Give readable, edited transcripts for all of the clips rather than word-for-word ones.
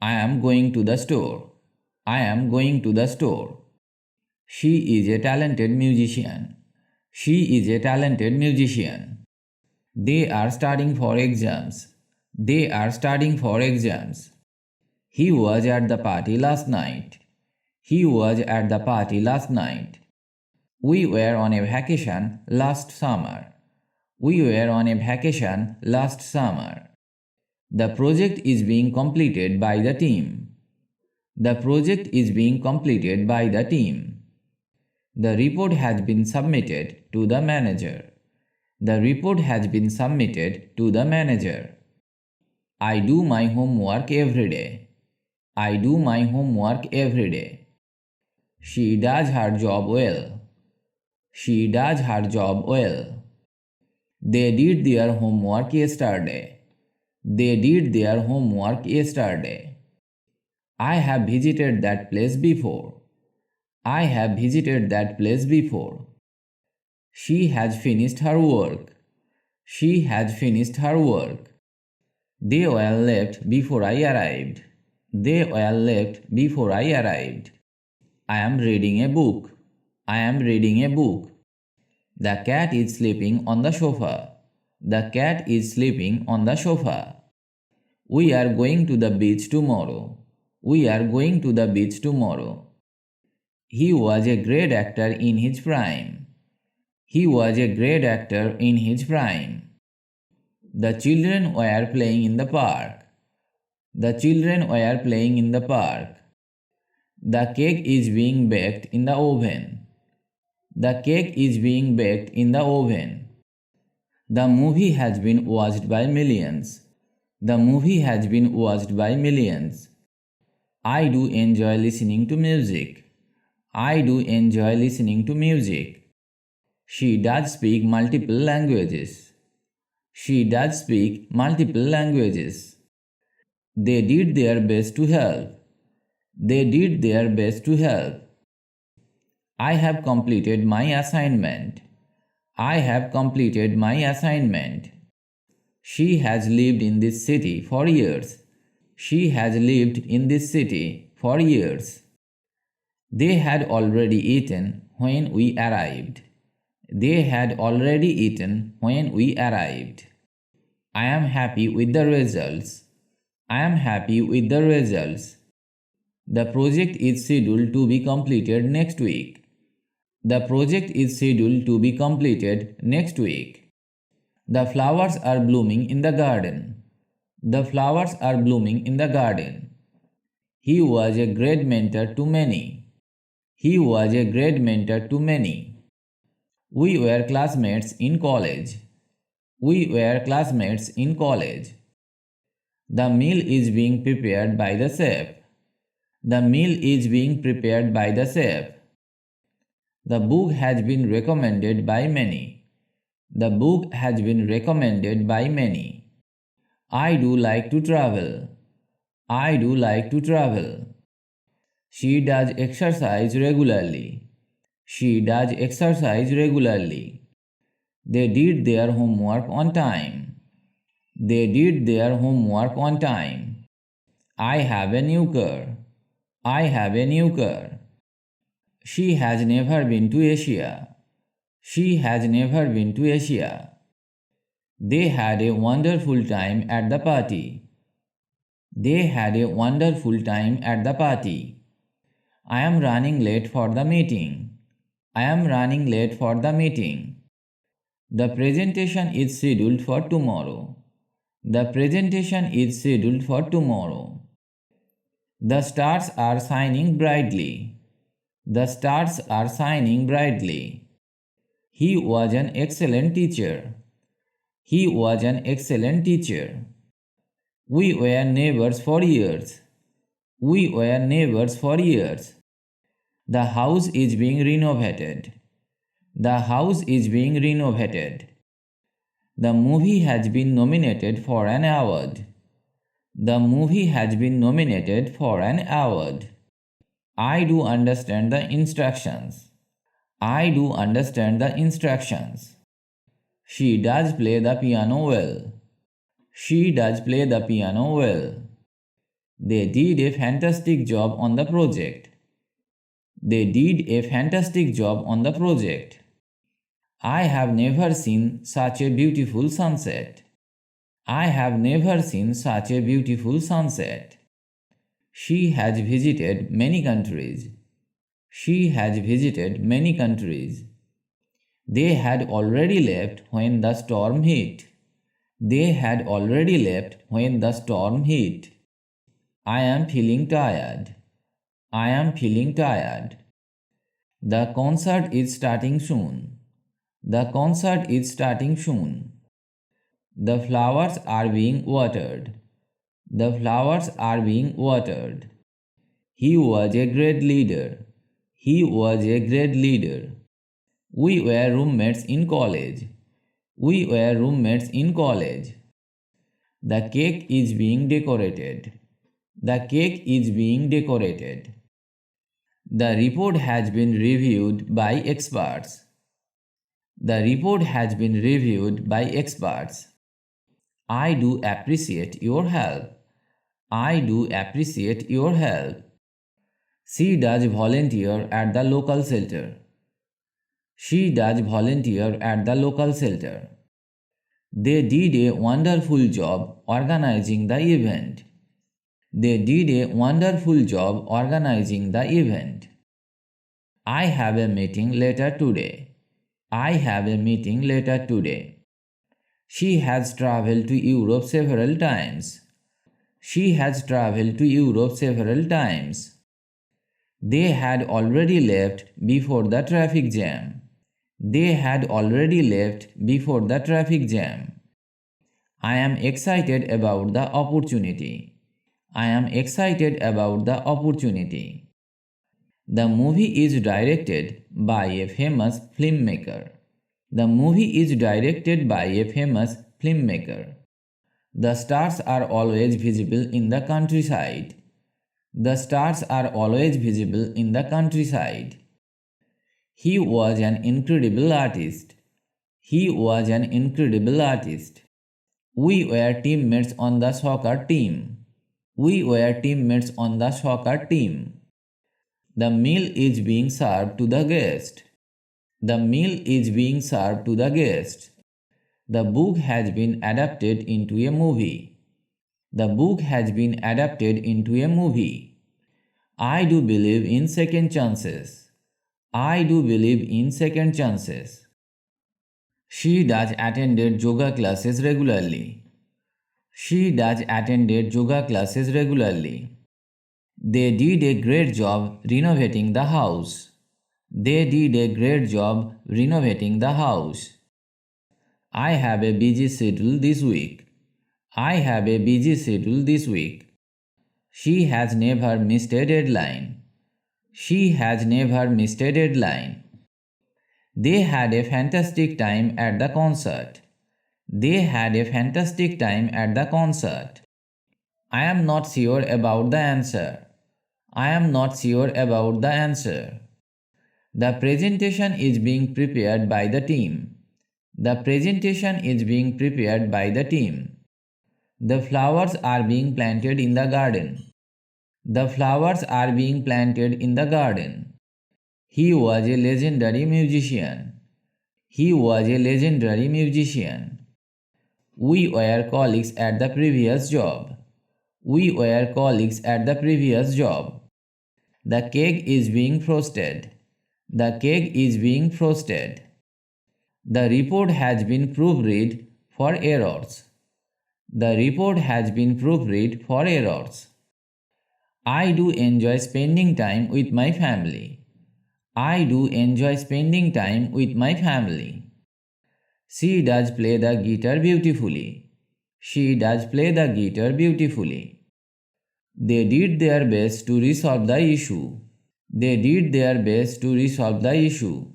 I am going to the store. I am going to the store. She is a talented musician. She is a talented musician. They are studying for exams. They are studying for exams. He was at the party last night. He was at the party last night. We were on a vacation last summer. We were on a vacation last summer. The project is being completed by the team. The project is being completed by the team. The report has been submitted to the manager. The report has been submitted to the manager. I do my homework every day. I do my homework every day. She does her job well. She does her job well. They did their homework yesterday. They did their homework yesterday. I have visited that place before. I have visited that place before. She has finished her work. She has finished her work. They all left before I arrived. They all left before I arrived. I am reading a book. I am reading a book. The cat is sleeping on the sofa. The cat is sleeping on the sofa. We are going to the beach tomorrow. We are going to the beach tomorrow. He was a great actor in his prime. He was a great actor in his prime. The children were playing in the park. The children were playing in the park. The cake is being baked in the oven. The cake is being baked in the oven. The movie has been watched by millions. The movie has been watched by millions. I do enjoy listening to music. I do enjoy listening to music. She does speak multiple languages. She does speak multiple languages. They did their best to help. They did their best to help. I have completed my assignment. I have completed my assignment. She has lived in this city for years. She has lived in this city for years. They had already eaten when we arrived. They had already eaten when we arrived. I am happy with the results. I am happy with the results. The project is scheduled to be completed next week. The project is scheduled to be completed next week. The flowers are blooming in the garden. The flowers are blooming in the garden. He was a great mentor to many. He was a great mentor to many. We were classmates in college. We were classmates in college. The meal is being prepared by the chef. The meal is being prepared by the chef. The book has been recommended by many. The book has been recommended by many. I do like to travel. I do like to travel. She does exercise regularly. She does exercise regularly. They did their homework on time. They did their homework on time. I have a new car. I have a new car. She has never been to Asia. She has never been to Asia. They had a wonderful time at the party. They had a wonderful time at the party. I am running late for the meeting. I am running late for the meeting. The presentation is scheduled for tomorrow. The presentation is scheduled for tomorrow. The stars are shining brightly. The stars are shining brightly. He was an excellent teacher. He was an excellent teacher. We were neighbors for years. We were neighbors for years. The house is being renovated. The house is being renovated. The movie has been nominated for an award. The movie has been nominated for an award. I do understand the instructions. I do understand the instructions. She does play the piano well. She does play the piano well. They did a fantastic job on the project. They did a fantastic job on the project. I have never seen such a beautiful sunset. I have never seen such a beautiful sunset. She has visited many countries. She has visited many countries. They had already left when the storm hit. They had already left when the storm hit. I am feeling tired. I am feeling tired. The concert is starting soon. The concert is starting soon. The flowers are being watered. The flowers are being watered. He was a great leader. He was a great leader. We were roommates in college. We were roommates in college. The cake is being decorated. The cake is being decorated. The report has been reviewed by experts. The report has been reviewed by experts. I do appreciate your help. I do appreciate your help. She does volunteer at the local shelter. She does volunteer at the local shelter. They did a wonderful job organizing the event. They did a wonderful job organizing the event. I have a meeting later today. I have a meeting later today. She has traveled to Europe several times. She has traveled to Europe several times. They had already left before the traffic jam. They had already left before the traffic jam. I am excited about the opportunity. I am excited about the opportunity. The movie is directed by a famous filmmaker. The movie is directed by a famous filmmaker. The stars are always visible in the countryside. The stars are always visible in the countryside. He was an incredible artist. He was an incredible artist. We were teammates on the soccer team. We were teammates on the soccer team. The meal is being served to the guest. The meal is being served to the guest. The book has been adapted into a movie. The book has been adapted into a movie. I do believe in second chances. I do believe in second chances. She does attended yoga classes regularly. She does attended yoga classes regularly. They did a great job renovating the house. They did a great job renovating the house. I have a busy schedule this week. I have a busy schedule this week. She has never missed a deadline. She has never missed a deadline. They had a fantastic time at the concert. They had a fantastic time at the concert. I am not sure about the answer. I am not sure about the answer. The presentation is being prepared by the team. The presentation is being prepared by the team. The flowers are being planted in the garden. The flowers are being planted in the garden. He was a legendary musician. He was a legendary musician. We were colleagues at the previous job. We were colleagues at the previous job. The cake is being frosted. The cake is being frosted. The report has been proofread for errors. The report has been proofread for errors. I do enjoy spending time with my family. I do enjoy spending time with my family. She does play the guitar beautifully. She does play the guitar beautifully. They did their best to resolve the issue. They did their best to resolve the issue.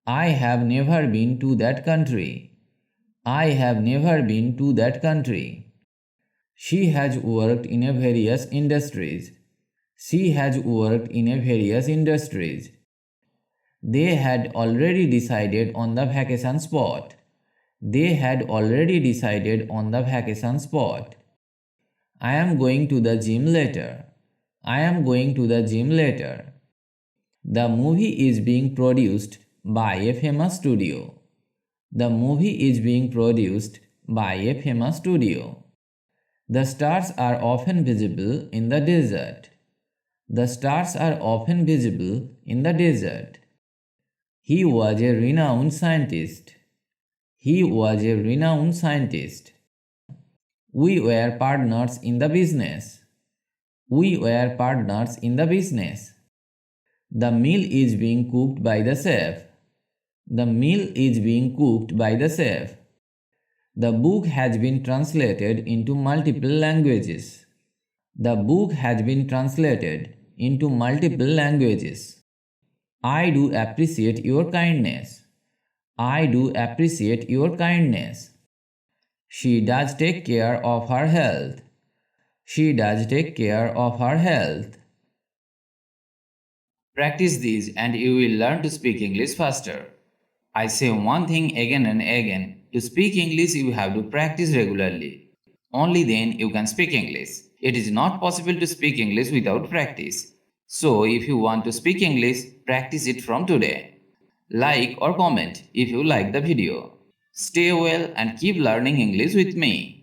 I have never been to that country. I have never been to that country. She has worked in a various industries. She has worked in a various industries. They had already decided on the vacation spot. They had already decided on the vacation spot. I am going to the gym later. I am going to the gym later. The movie is being produced by a famous studio. The movie is being produced by a famous studio. The stars are often visible in the desert. The stars are often visible in the desert. He was a renowned scientist. He was a renowned scientist. We were partners in the business. We were partners in the business. The meal is being cooked by the chef. The meal is being cooked by the chef. The book has been translated into multiple languages. The book has been translated into multiple languages. I do appreciate your kindness. I do appreciate your kindness. She does take care of her health. She does take care of her health. Practice these and you will learn to speak English faster. I say one thing again and again. To speak English, you have to practice regularly. Only then you can speak English. It is not possible to speak English without practice. So, if you want to speak English, practice it from today. Like or comment if you like the video. Stay well and keep learning English with me.